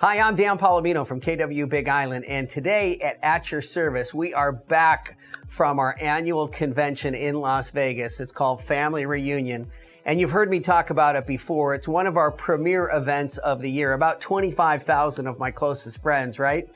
Hi, I'm Dan Polimino from KW Big Island, and today at Your Service, we are back from our annual convention in Las Vegas. It's called Family Reunion, and you've heard me talk about it before. It's one of our premier events of the year, about 25,000 of my closest friends, right?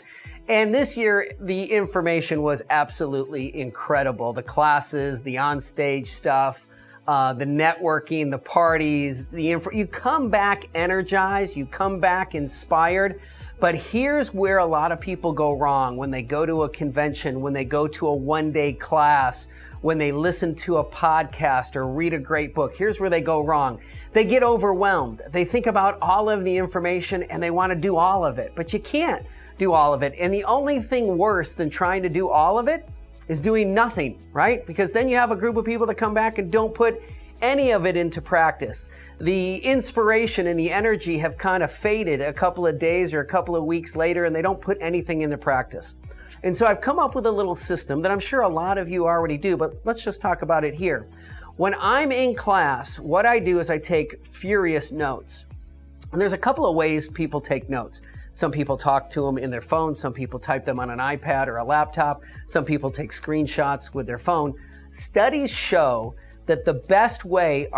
And this year, the information was absolutely incredible. The classes, the onstage stuff, the networking, the parties, you come back energized, you come back inspired. But here's where a lot of people go wrong when they go to a convention, when they go to a one-day class, when they listen to a podcast or read a great book. Here's where they go wrong. They get overwhelmed. They think about all of the information and they want to do all of it, but you can't do all of it. And the only thing worse than trying to do all of it is doing nothing, right? Because then you have a group of people that come back and don't put any of it into practice. The inspiration and the energy have kind of faded a couple of days or a couple of weeks later, and they don't put anything into practice. And so I've come up with a little system that I'm sure a lot of you already do, but let's just talk about it here. When I'm in class, what I do is I take furious notes. And there's a couple of ways people take notes. Some people talk to them in their phone. Some people type them on an iPad or a laptop. Some people take screenshots with their phone. Studies show that the best way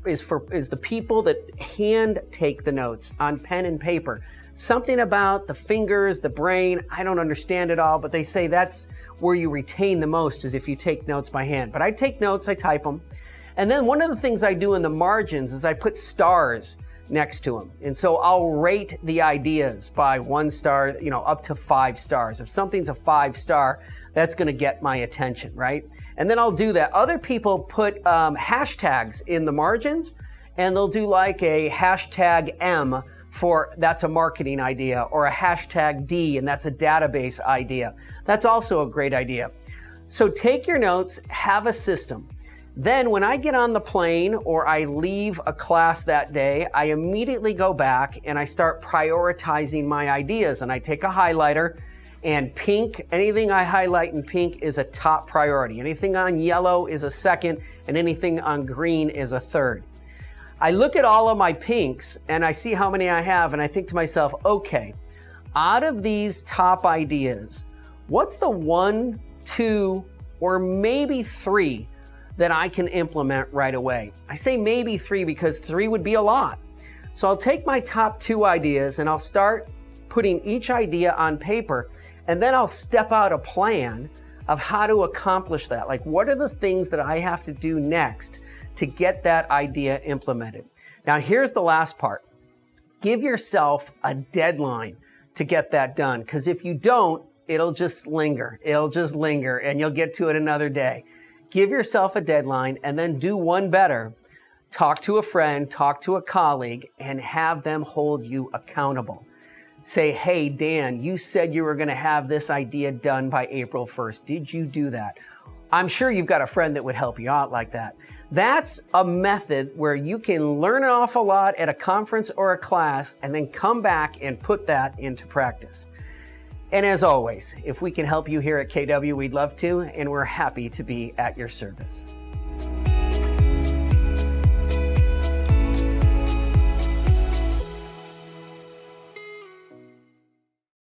is the people that hand take the notes on pen and paper. Something about the fingers, the brain, I don't understand it all, but they say that's where you retain the most is if you take notes by hand. But I take notes, I type them. And then one of the things I do in the margins is I put stars next to them. And so I'll rate the ideas by 1 star, up to 5 stars. If something's a 5-star, that's going to get my attention, right? And then I'll do that. Other people put hashtags in the margins, and they'll do like a hashtag M for that's a marketing idea, or a hashtag D, and that's a database idea. That's also a great idea. So take your notes, have a system. Then when I get on the plane or I leave a class that day, I immediately go back and I start prioritizing my ideas. And I take a highlighter, and pink, anything I highlight in pink is a top priority. Anything on yellow is a second, and anything on green is a third. I look at all of my pinks and I see how many I have, and I think to myself, okay, out of these top ideas, what's the 1, 2, or maybe 3 that I can implement right away? I say maybe 3 because 3 would be a lot. So I'll take my top 2 ideas and I'll start putting each idea on paper, and then I'll step out a plan of how to accomplish that. Like, what are the things that I have to do next to get that idea implemented? Now, here's the last part. Give yourself a deadline to get that done, because if you don't, it'll just linger. It'll just linger, and you'll get to it another day. Give yourself a deadline, and then do one better. Talk to a friend, talk to a colleague, and have them hold you accountable. Say, hey, Dan, you said you were going to have this idea done by April 1st. Did you do that? I'm sure you've got a friend that would help you out like that. That's a method where you can learn an awful lot at a conference or a class and then come back and put that into practice. And as always, if we can help you here at KW, we'd love to, and we're happy to be at your service.